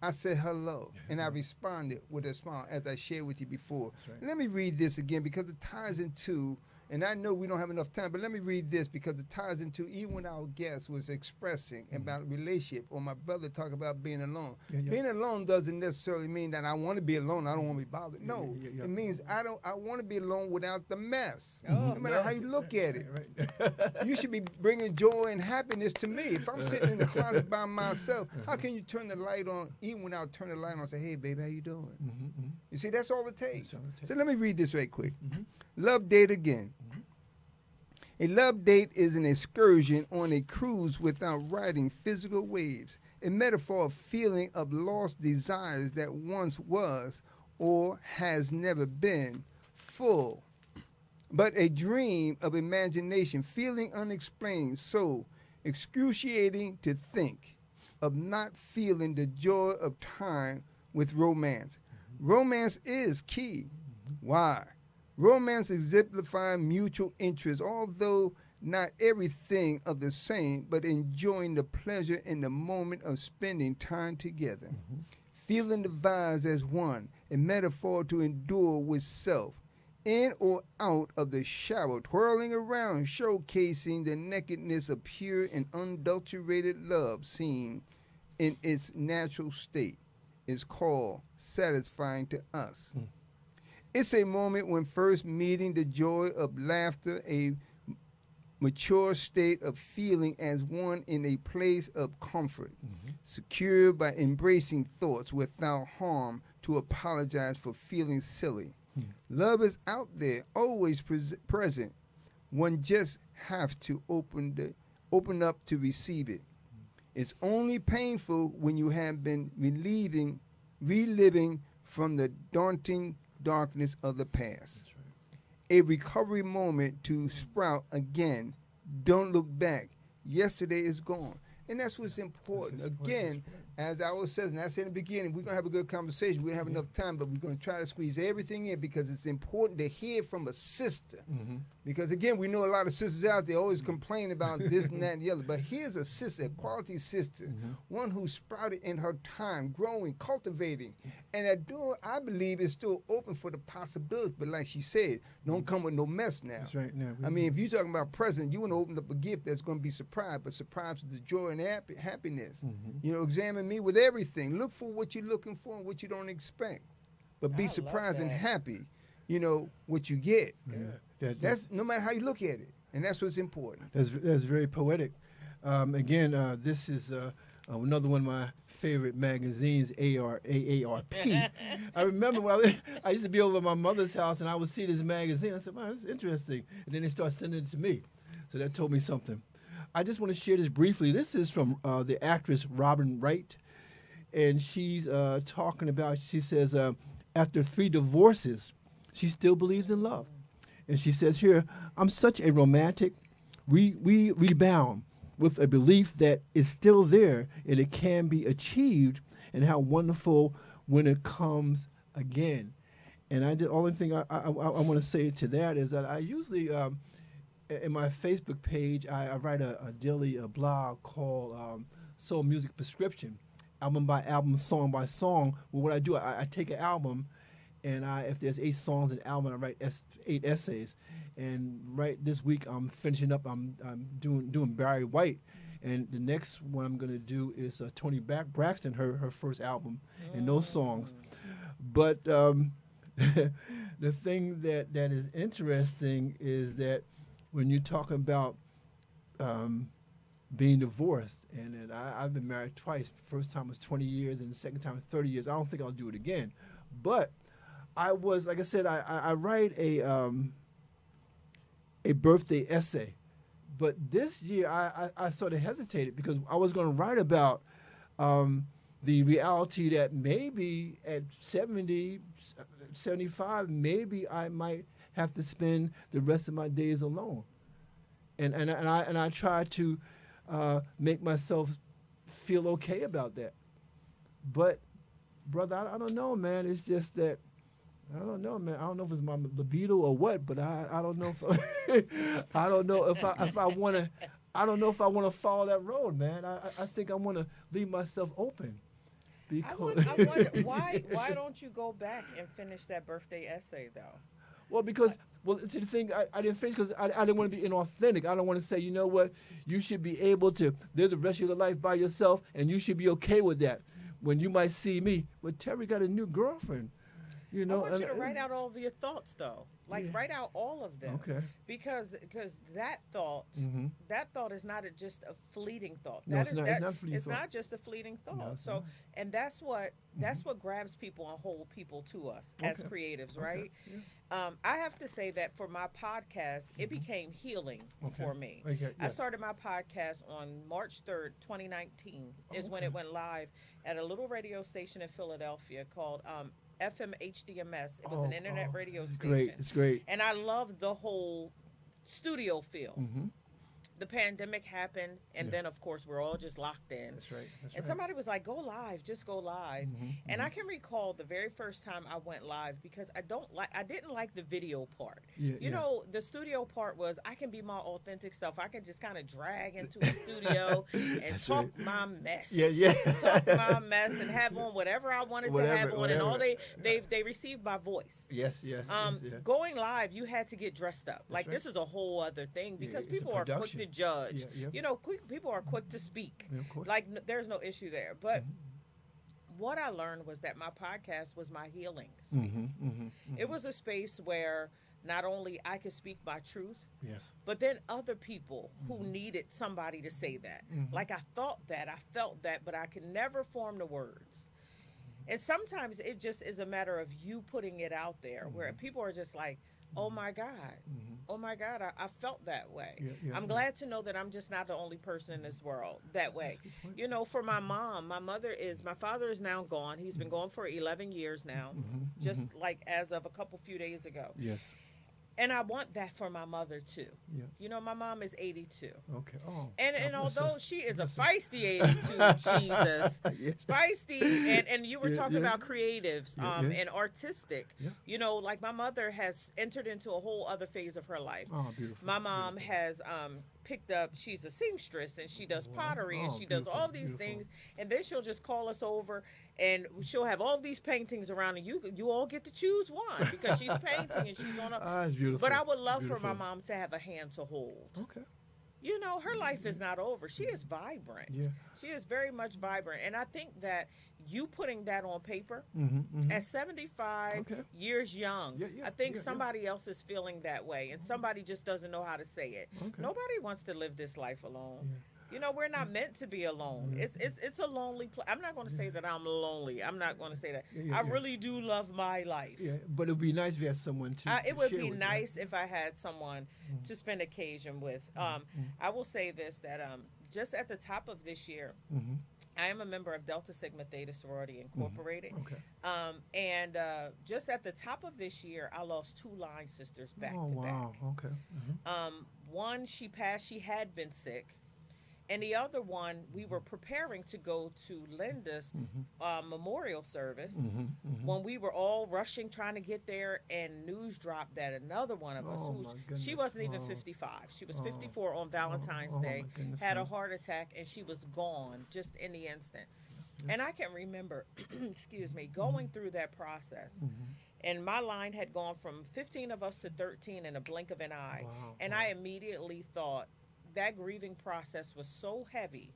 I said hello, and I responded with a smile, as I shared with you before. Right. Let me read this again because it ties into, and I know we don't have enough time, but let me read this because it ties into even when our guest was expressing about relationship, or my brother talked about being alone. Being alone doesn't necessarily mean that I want to be alone. I don't want to be bothered. No, it means I want to be alone without the mess. No matter how you look at it. Right. You should be bringing joy and happiness to me. If I'm sitting in the closet by myself, how can you turn the light on even without turning the light on and say, hey, baby, how you doing? You see, that's all it takes. So let me read this right quick. Love date again. A love date is an excursion on a cruise without riding physical waves, a metaphor of feeling of lost desires that once was or has never been full, but a dream of imagination, feeling unexplained, so excruciating to think of not feeling the joy of time with romance. Romance is key. Why? Romance exemplifies mutual interest, although not everything of the same, but enjoying the pleasure in the moment of spending time together. Feeling the vibes as one, a metaphor to endure with self, in or out of the shower, twirling around, showcasing the nakedness of pure and unadulterated love seen in its natural state, is called satisfying to us. It's a moment when first meeting, the joy of laughter, a mature state of feeling as one in a place of comfort, secure by embracing thoughts without harm to apologize for feeling silly. Love is out there, always present. One just have to open the open up to receive it. It's only painful when you have been reliving from the daunting darkness of the past. That's right. A recovery moment to sprout again. Don't look back. Yesterday is gone. And that's what's important. Again, as I always says, and I said in the beginning, we're going to have a good conversation. We don't have enough time, but we're going to try to squeeze everything in because it's important to hear from a sister. Because, again, we know a lot of sisters out there always complain about this and that and the other. But here's a sister, a quality sister, one who sprouted in her time, growing, cultivating. And that door, I believe, is still open for the possibility. But like she said, don't come with no mess now. That's right. Now, I mean, if you're talking about present, you want to open up a gift that's going to be surprised, but surprise with the joy and happiness. You know, examine me with everything. Look for what you're looking for and what you don't expect. But be I love surprised and that. happy, you know, what you get. That's No matter how you look at it. And that's what's important. that's very poetic. Again, this is another one of my favorite magazines, AARP. I remember when I used to be over at my mother's house and I would see this magazine. I said, wow, that's interesting. And then they start sending it to me. So that told me something. I just want to share this briefly. This is from the actress Robin Wright. And she's talking about, she says, after 3 divorces, she still believes in love. And she says here, I'm such a romantic. We rebound with a belief that it's still there and it can be achieved, and how wonderful when it comes again. And the only thing I want to say to that is that I usually, in my Facebook page, I write a daily blog called Soul Music Prescription, album by album, song by song. Well, what I do, I take an album, and if there's 8 songs in an album, I write 8 essays. And right this week, I'm finishing up. I'm doing Barry White, and the next one I'm gonna do is Toni Braxton, her first album, and those songs. But the thing that is interesting is that when you talk about being divorced, and I've been married twice. First time was 20 years, and the second time was 30 years. I don't think I'll do it again. But I was, like I said, I write a birthday essay. But this year, I sort of hesitated because I was going to write about the reality that maybe at 70, 75, maybe I might have to spend the rest of my days alone. And I try to make myself feel okay about that. But, brother, I don't know, man. It's just that, I don't know, man. I don't know if it's my libido or what, but I don't know if I don't know if I want to. I don't know if I want to follow that road, man. I think I want to leave myself open. I wonder why don't you go back and finish that birthday essay though? Well, because see, the thing I didn't finish because I didn't want to be inauthentic. I don't want to say, you know what, you should be able to live the rest of your life by yourself, and you should be okay with that. When you might see me, well, Terry got a new girlfriend. You know, I want you to write out all of your thoughts, though. Like, Yeah. write out all of them. Okay. Because that thought, that thought is not just a fleeting thought. No, it's not. It's not a fleeting It's thought. not just a fleeting thought. No, it's So, not. and that's what grabs people and hold people to us as Okay. creatives, Okay. right? Yeah. I have to say that for my podcast, it became healing Okay. for me. Okay, I yes. started my podcast on March 3rd, 2019, is when it went live at a little radio station in Philadelphia called FM HDMS. It was an internet radio it's station. great. It's great. And I loved the whole studio feel. The pandemic happened, and then, of course, we're all just locked in. That's right. That's And right. somebody was like, go live, just go live. And I can recall the very first time I went live because I didn't like the video part. Yeah, You know, the studio part was I can be my authentic self. I can just kind of drag into a studio and talk my mess. Yeah. Talk my mess and have on whatever I wanted to have on. And all they received my voice. Yes. Going live, you had to get dressed up. Like, right. this is a whole other thing because it's a people are quick production. to judge. Yeah. You know, people are quick to speak. Yeah, of course. Like, there's no issue there. But what I learned was that my podcast was my healing space. It was a space where not only I could speak my truth, Yes. but then other people who needed somebody to say that. Like, I thought that, I felt that, but I could never form the words. And sometimes it just is a matter of you putting it out there where people are just like, oh my God. Oh my God, I felt that way. Yeah. I'm glad to know that I'm just not the only person in this world that way. That's a good point. You know, for my mom, my father is now gone. He's been gone for 11 years now, just like as of a couple few days ago. Yes. And I want that for my mother too. Yeah. You know, my mom is 82. Okay. Oh. And God bless her. although she is a Bless her. feisty 82, Jesus, Yes. feisty, and you were Yeah, talking yeah. about creatives Yeah, yeah. and artistic. Yeah. You know, like my mother has entered into a whole other phase of her life. Oh, beautiful. My mom Beautiful. has picked up, she's a seamstress and she does Wow. pottery and Oh, she does beautiful, all these beautiful. things, and then she'll just call us over and she'll have all these paintings around, and you all get to choose one because she's painting and she's on a. Ah, it's beautiful. But I would love for Beautiful. my mom to have a hand to hold. Okay. You know, her life is not over. She is vibrant. Yeah. She is very much vibrant. And I think that you putting that on paper at 75 Okay. years young, Yeah, I think yeah. somebody else is feeling that way, and somebody just doesn't know how to say it. Okay. Nobody wants to live this life alone. Yeah. You know, we're not meant to be alone. It's a lonely place. I'm not going to say that I'm lonely. I'm not going to say that. Yeah, I yeah. really do love my life. Yeah, but it would be nice if you had someone to. It would share be with, nice if I had someone to spend occasion with. I will say this, that just at the top of this year, I am a member of Delta Sigma Theta Sorority Incorporated. Okay. And just at the top of this year, I lost 2 line sisters back Oh to wow. back. Okay. One, she passed, she had been sick. And the other one, we were preparing to go to Linda's memorial service when we were all rushing, trying to get there, and news dropped that another one of us, Oh, who's, my she goodness. wasn't even Oh. 55. She was Oh. 54 on Valentine's Oh, my Day, goodness, had a man. heart attack, and she was gone just in the instant. And I can remember, excuse me, going through that process. And my line had gone from 15 of us to 13 in a blink of an eye. Wow, And wow. I immediately thought, that grieving process was so heavy.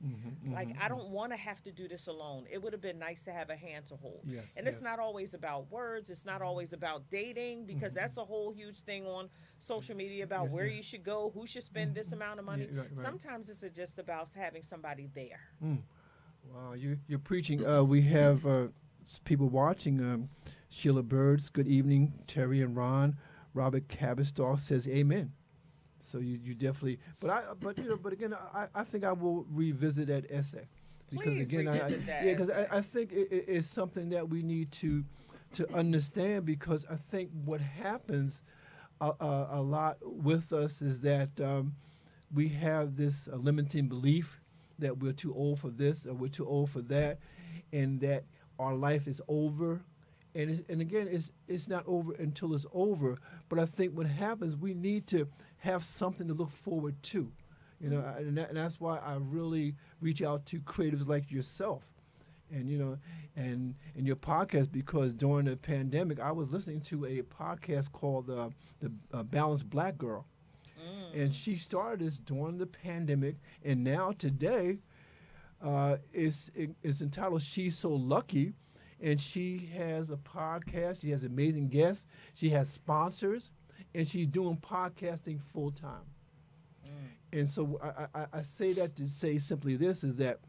Like, I don't want to have to do this alone. It would have been nice to have a hand to hold. Yes, And it's yes. not always about words. It's not always about dating, because that's a whole huge thing on social media about Yeah, where yeah. you should go, who should spend this amount of money. Yeah, right. Sometimes it's just about having somebody there. Wow, you're preaching. We have people watching. Sheila Birds, good evening. Terry and Ron. Robert Cabestall says amen. So you definitely, but again, I think I will revisit that essay, because Please again, revisit that because essay. I think it's something that we need to understand, because I think what happens a lot with us is that we have this limiting belief that we're too old for this or we're too old for that, and that our life is over. And again, it's not over until it's over. But I think what happens, we need to have something to look forward to, you know, and that's why I really reach out to creatives like yourself, and and your podcast, because during the pandemic, I was listening to a podcast called the Balanced Black Girl, and she started this during the pandemic, and now today, it's entitled "She's So Lucky." And she has a podcast. She has amazing guests. She has sponsors, and she's doing podcasting full time. And so I say that to say simply this, is that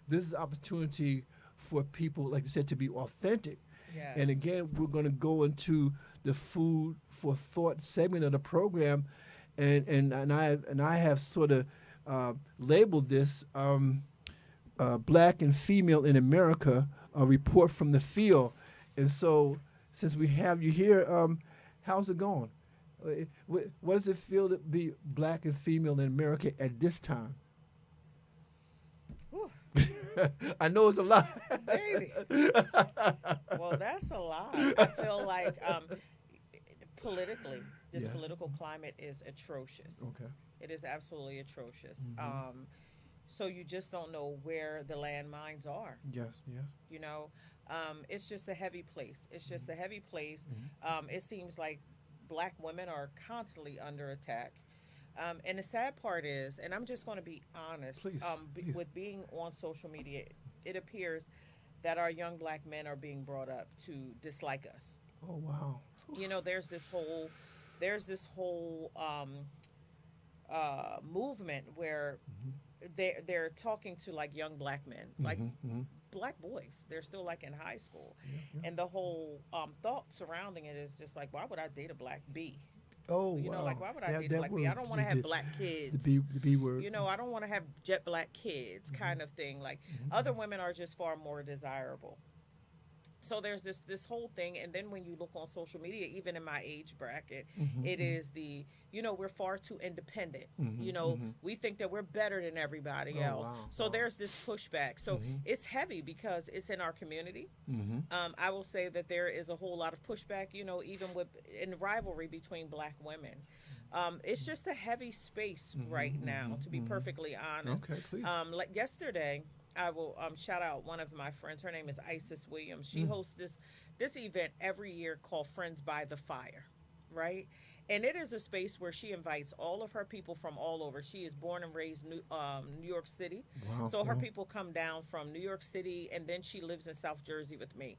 this is opportunity for people, like you said, to be authentic. Yes. And again, we're going to go into the food for thought segment of the program, and I have sort of labeled this Black and Female in America, a report from the field. And so, since we have you here, how's it going? What does it feel to be Black and female in America at this time? Whew. I know it's a lot. Baby. Well, that's a lot. I feel like politically, this Yeah. political climate is atrocious. Okay. It is absolutely atrocious. So you just don't know where the landmines are. Yes. Yeah. You know, it's just a heavy place. It's just a heavy place. It seems like Black women are constantly under attack. And the sad part is, and I'm just going to be honest, Please, please. with being on social media, it appears that our young Black men are being brought up to dislike us. Oh wow. You know, there's this whole movement where they're talking to like young Black men, like Black boys. They're still like in high school, and the whole thought surrounding it is just like, why would I date a Black B? Oh, You know, wow. like why would I date like me? I don't want to have black kids. The B word. You know, I don't want to have jet black kids, kind of thing. Like other women are just far more desirable. So there's this whole thing, and then when you look on social media, even in my age bracket, it is the, you know, we're far too independent. You know, we think that we're better than everybody else. Wow, So wow. there's this pushback. So it's heavy because it's in our community. I will say that there is a whole lot of pushback, you know, even with in rivalry between black women. It's just a heavy space right now, to be perfectly honest. Okay, please. Like yesterday, I will shout out one of my friends. Her name is Isis Williams. She hosts this event every year called Friends by the Fire, right? And it is a space where she invites all of her people from all over. She is born and raised New York City. Wow, So her wow. people come down from New York City, and then she lives in South Jersey with me.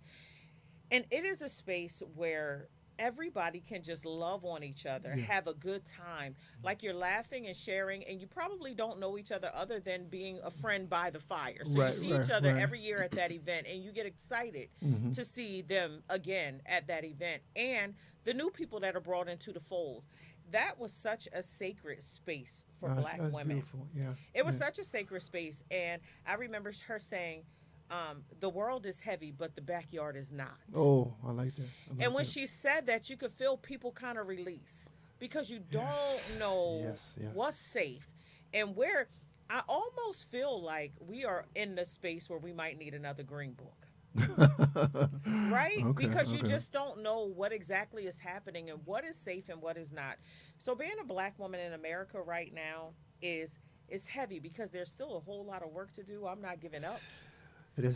And it is a space where everybody can just love on each other, have a good time, like you're laughing and sharing, and you probably don't know each other than being a friend by the fire. So Right, you see right, each other right. every year at that event, and you get excited to see them again at that event, and the new people that are brought into the fold. That was such a sacred space for black That's women. beautiful. Yeah. It was yeah. such a sacred space, and I remember her saying, the world is heavy, but the backyard is not. Oh, I like that. And when she said that, you could feel people kind of release because you don't know Yes, yes. what's safe and where. I almost feel like we are in the space where we might need another green book. Right? Okay, Because you okay. just don't know what exactly is happening and what is safe and what is not. So being a black woman in America right now is heavy because there's still a whole lot of work to do. I'm not giving up.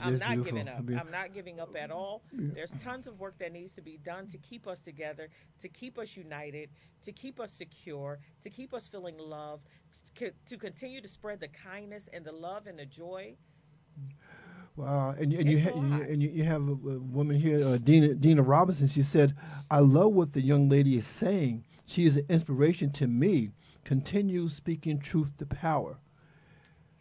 I'm not beautiful. giving up. I mean, I'm not giving up at all. There's tons of work that needs to be done to keep us together, to keep us united, to keep us secure, to keep us feeling loved, to continue to spread the kindness and the love and the joy. wow, and It's a lot. you have a woman here, Dina Robinson. She said, "I love what the young lady is saying. She is an inspiration to me. Continue speaking truth to power."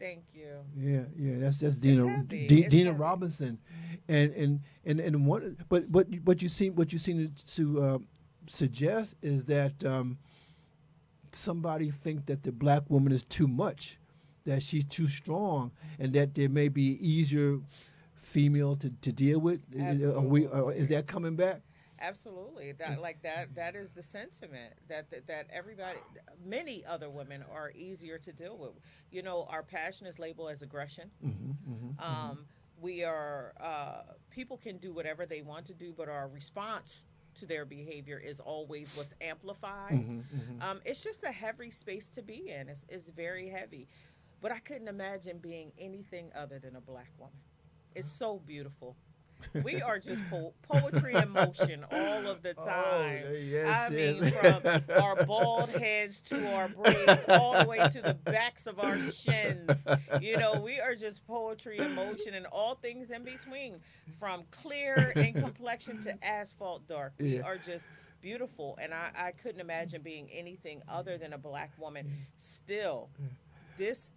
Thank you. Yeah, that's Dina heavy. It's Dina heavy. Robinson, and one, but what you seem to suggest is that somebody think that the black woman is too much, that she's too strong, and that there may be easier female to deal with. Is that coming back? Absolutely. That is the sentiment that everybody, many other women are easier to deal with. You know, our passion is labeled as aggression. We are people can do whatever they want to do, but our response to their behavior is always what's amplified. It's just a heavy space to be in. It's very heavy, but I couldn't imagine being anything other than a black woman. It's so beautiful. We are just poetry in motion all of the time. yes, I mean, yes. from our bald heads to our braids, all the way to the backs of our shins. You know, we are just poetry in motion and all things in between, from clear in complexion to asphalt dark. We Yeah. are just beautiful, and I couldn't imagine being anything other than a black woman. Still, this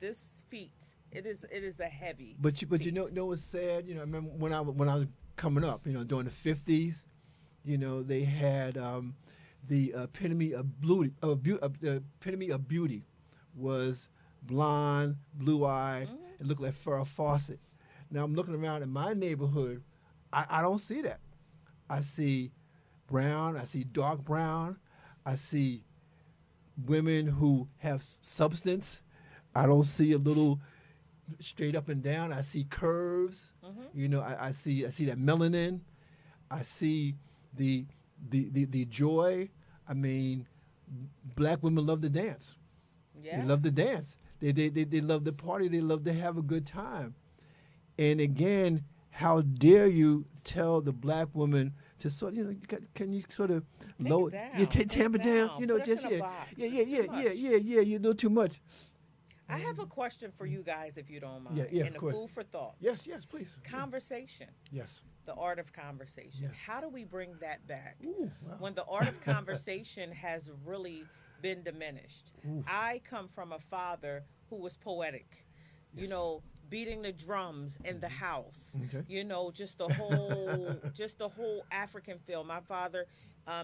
feat. It is a heavy. But you feat. know what's sad? You know, I remember when I was coming up, you know, during the 50s, you know, they had the epitome of the epitome of beauty was blonde, blue-eyed. It looked like Farrah Fawcett. Now I'm looking around in my neighborhood, I don't see that. I see brown, I see dark brown, I see women who have substance. I don't see a little straight up and down. I see curves. You know, I see that melanin. I see the joy. I mean, black women love to dance. Yeah. They love to dance. They love to party. They love to have a good time. And again, how dare you tell the black woman to sort of, you know, can you sort of Take lower, it down. yeah, Take tamp it it down, down. you know, Put us just in a box. yeah, It's too much. you do too much. I have a question for you guys, if you don't mind. Yeah, and of a course. food for thought. Yes, please. Conversation. Yes. The art of conversation. Yes. How do we bring that back? Ooh, wow. When the art of conversation has really been diminished. Oof. I come from a father who was poetic. You Yes. know, beating the drums in the house. Okay. You know, just the whole African feel. My father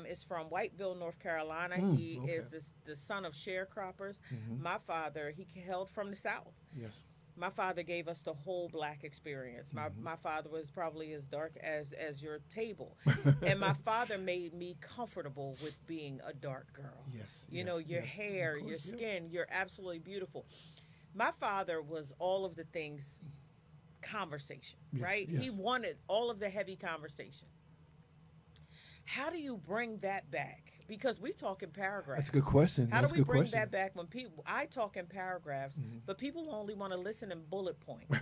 is from Whiteville, North Carolina. He okay. is the son of sharecroppers. My father, he hailed from the South. Yes. My father gave us the whole black experience. My father was probably as dark as your table. And my father made me comfortable with being a dark girl. Yes. You know, your hair, your skin, you're absolutely beautiful. My father was all of the things conversation, right? Yes. He wanted all of the heavy conversation. How do you bring that back? Because we talk in paragraphs. That's a good question. How That's do a we good bring question. that back when people? I talk in paragraphs, but people only want to listen in bullet points,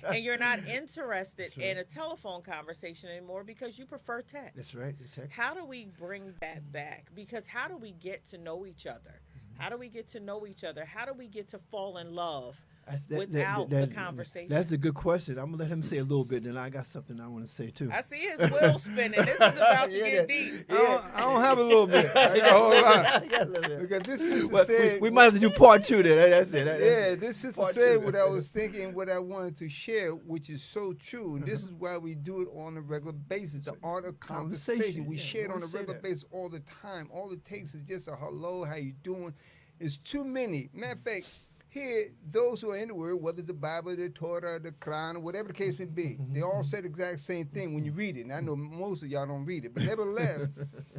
and you're not interested in a telephone conversation anymore because you prefer text. That's right. The text. How do we bring that back? Because how do we get to know each other? How do we get to know each other? How do we get to fall in love without the conversation? That's a good question. I'm gonna let him say a little bit, and I got something I want to say too. I see his wheel spinning. This is about to get deep. I don't have a little bit. I got a whole lot. Because this sister said... We might have to do part 2 then. That's it. Yeah, this sister Part said 2. what I was thinking, what I wanted to share, which is so true. And this is why we do it on a regular basis, the art of conversation. We share it on a regular basis all the time. All it takes is just a hello, how you doing? It's too many. Matter of fact, here, those who are in the Word, whether it's the Bible, the Torah, the Quran, or whatever the case may be, they all say the exact same thing when you read it. And I know most of y'all don't read it, but nevertheless,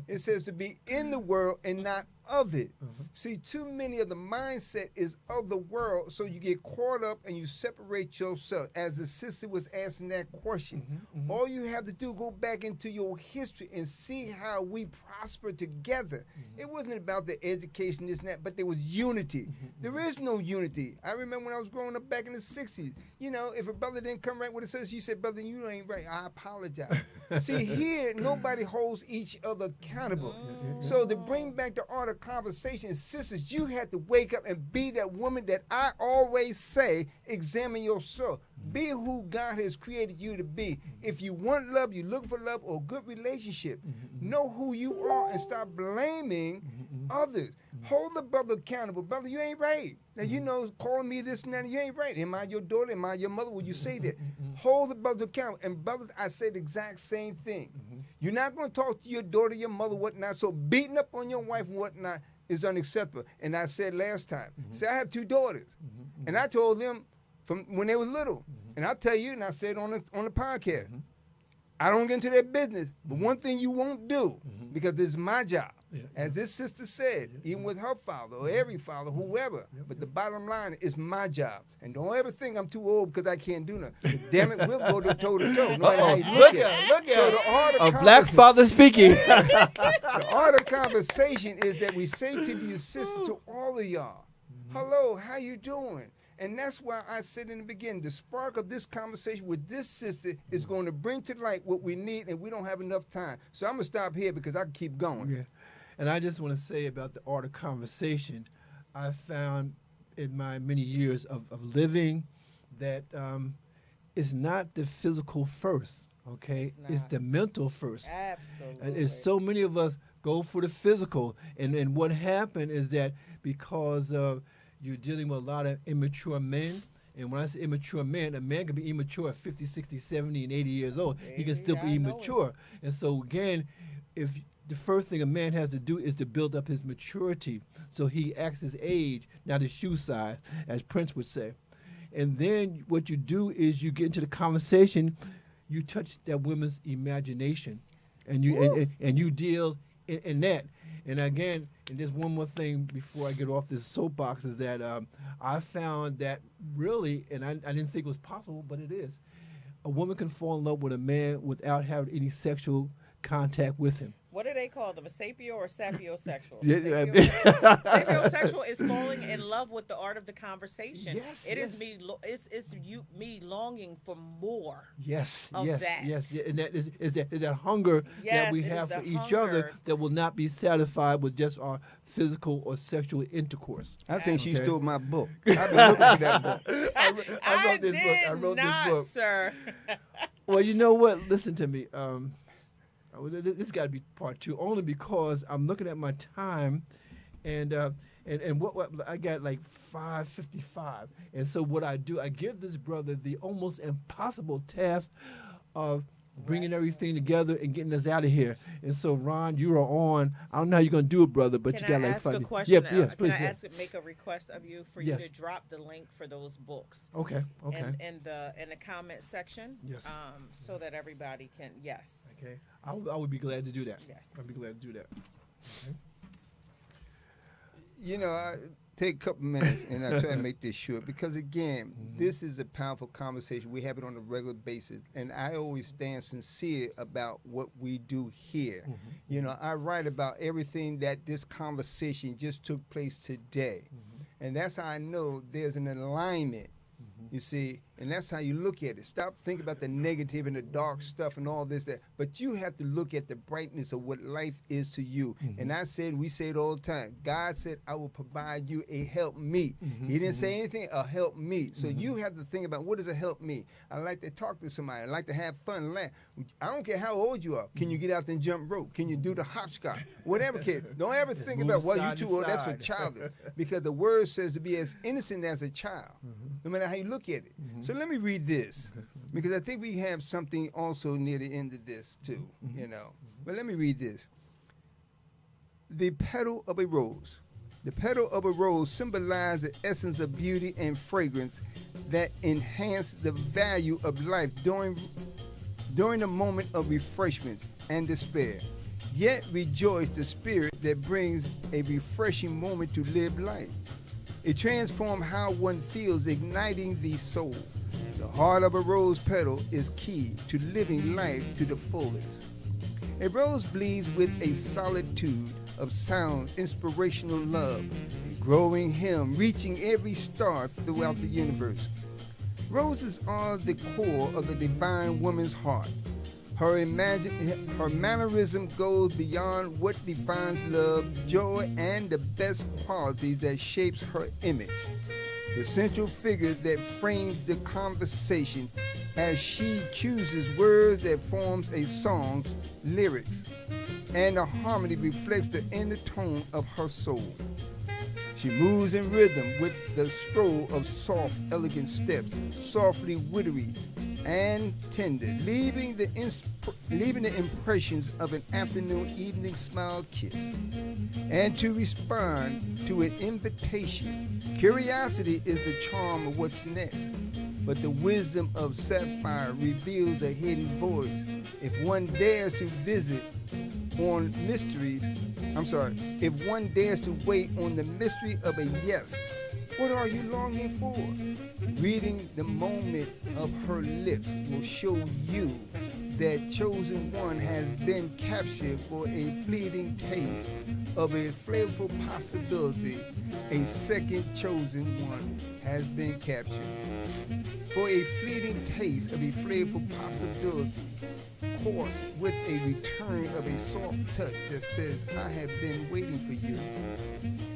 it says to be in the world and not of it. See, too many of the mindset is of the world, so you get caught up and you separate yourself. As the sister was asking that question, all you have to do, go back into your history and see how we prospered together. It wasn't about the education, this and that, but there was unity. There is no unity. I remember when I was growing up back in the 60s, you know, if a brother didn't come right with it, says, you said, brother, you ain't right. I apologize. See, here, nobody holds each other accountable. So to bring back the art of conversation, sisters, you had to wake up and be that woman that I always say, examine yourself. Be who God has created you to be. If you want love, you look for love or good relationship. Know who you are and stop blaming others. Hold the brother accountable. Brother, you ain't right. Now, you know, calling me this and that, you ain't right. Am I your daughter? Am I your mother? Will you say that? Hold the brother accountable. And brothers, I say the exact same thing. You're not going to talk to your daughter, your mother, whatnot. So beating up on your wife and whatnot is unacceptable. And I said last time, see, I have 2 daughters. And I told them from when they were little. And I tell you, and I said on the podcast, I don't get into their business. But one thing you won't do, because this is my job, as this sister said, even with her father or every father, whoever. But the bottom line is my job. And don't ever think I'm too old because I can't do nothing. But damn it, we'll go to toe to toe. No matter how you look at it. Look at So the art of a black father speaking. the art of conversation is that we say to the assistant, to all of y'all, hello, how you doing? And that's why I said in the beginning, the spark of this conversation with this sister is going to bring to light what we need, and we don't have enough time. So I'm going to stop here because I can keep going. Yeah. And I just want to say about the art of conversation, I found in my many years of living that it's not the physical first, okay? It's the mental first. Absolutely. And so many of us go for the physical. And what happened is that because you're dealing with a lot of immature men, and when I say immature men, a man can be immature at 50, 60, 70, and 80 years old. He can still be immature. And so, again, if the first thing a man has to do is to build up his maturity. So he acts his age, not his shoe size, as Prince would say. And then what you do is you get into the conversation, you touch that woman's imagination, and you deal in that. And again, and there's one more thing before I get off this soapbox is that I found that really, and I didn't think it was possible, but it is, a woman can fall in love with a man without having any sexual contact with him. What do they call them? A sapio or sapiosexual? Yeah, Sapiosexual is falling in love with the art of the conversation. Yes, it yes. is me. It's me longing for more. Yes, of yes, that. yes. Yeah, and that is that hunger that we have for each other that will not be satisfied with just our physical or sexual intercourse. I think she stole my book. I've been looking for that book. I wrote this book. I wrote this book, sir. Well, you know what? Listen to me. This got to be part 2, only because I'm looking at my time, And what I got like 5:55, and so what I do, I give this brother the almost impossible task of bringing everything together and getting us out of here. And so, Ron, you are on. I don't know how you're gonna do it, brother, but Can you got I like ask 5. a question? Yeah, yes, please. Can I make a request of you for Yes. you to drop the link for those books? Okay. In the comment section. Yes. So that everybody can. Yes. Okay. I would be glad to do that. Yes. I'd be glad to do that. Okay. You know, I take a couple minutes and I try to make this short because, again, this is a powerful conversation. We have it on a regular basis, and I always stand sincere about what we do here. You know, I write about everything that this conversation just took place today, and that's how I know there's an alignment. You see, and that's how you look at it. Stop thinking about the negative and the dark stuff and all this, that. But you have to look at the brightness of what life is to you. And we say it all the time. God said, I will provide you a help meet. He didn't say anything, a help meet. So you have to think about, what is a help meet? I like to talk to somebody. I like to have fun, laugh. I don't care how old you are. Can you get out there and jump rope? Can you do the hopscotch? Whatever, kid. Don't ever think about, well, you too old. That's for childish. Because the word says to be as innocent as a child, no matter how you look at it. So let me read this, because I think we have something also near the end of this too, you know. But let me read this. The petal of a rose. The petal of a rose symbolizes the essence of beauty and fragrance that enhance the value of life during the moment of refreshment and despair. Yet rejoice the spirit that brings a refreshing moment to live life. It transforms how one feels, igniting the soul. The heart of a rose petal is key to living life to the fullest. A rose bleeds with a solitude of sound, inspirational love, a growing hymn reaching every star throughout the universe. Roses are the core of the divine woman's heart. Her mannerism goes beyond what defines love, joy, and the best qualities that shapes her image. The central figure that frames the conversation as she chooses words that forms a song's lyrics, and the harmony reflects the inner tone of her soul. She moves in rhythm with the stroll of soft, elegant steps, softly wittery and tender, leaving the impressions of an afternoon evening smile kiss. And to respond to an invitation, curiosity is the charm of what's next, but the wisdom of sapphire reveals a hidden voice. If one dares to wait on the mystery of a yes, what are you longing for? Reading the moment of her lips will show you that chosen one has been captured for a fleeting taste of a flavorful possibility. A second chosen one has been captured for a fleeting taste of a flavorful possibility, course with a return of a soft touch that says, I have been waiting for you.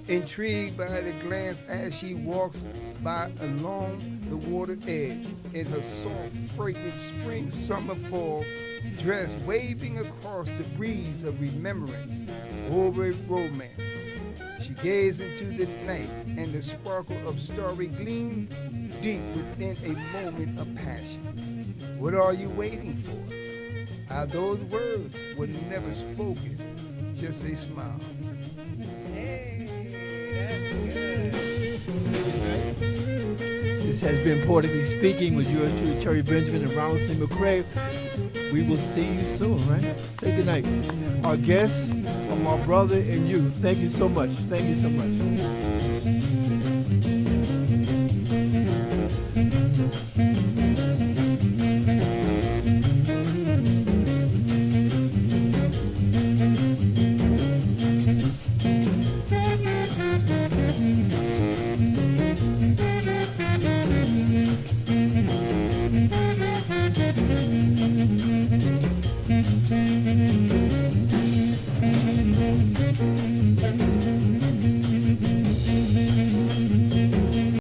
Intrigued by the glance as she walks by along the water edge in her soft, fragrant spring, summer, fall dress, waving across the breeze of remembrance over romance. She gazes into the night, and the sparkle of starry gleam deep within a moment of passion. What are you waiting for? Are those words were never spoken, just a smile. This has been Poetically Speaking with yours truly, Cherry Benjamin and Ronald C. McCrae. We will see you soon, right? Say goodnight. Our guests are my brother and you. Thank you so much. Thank you so much.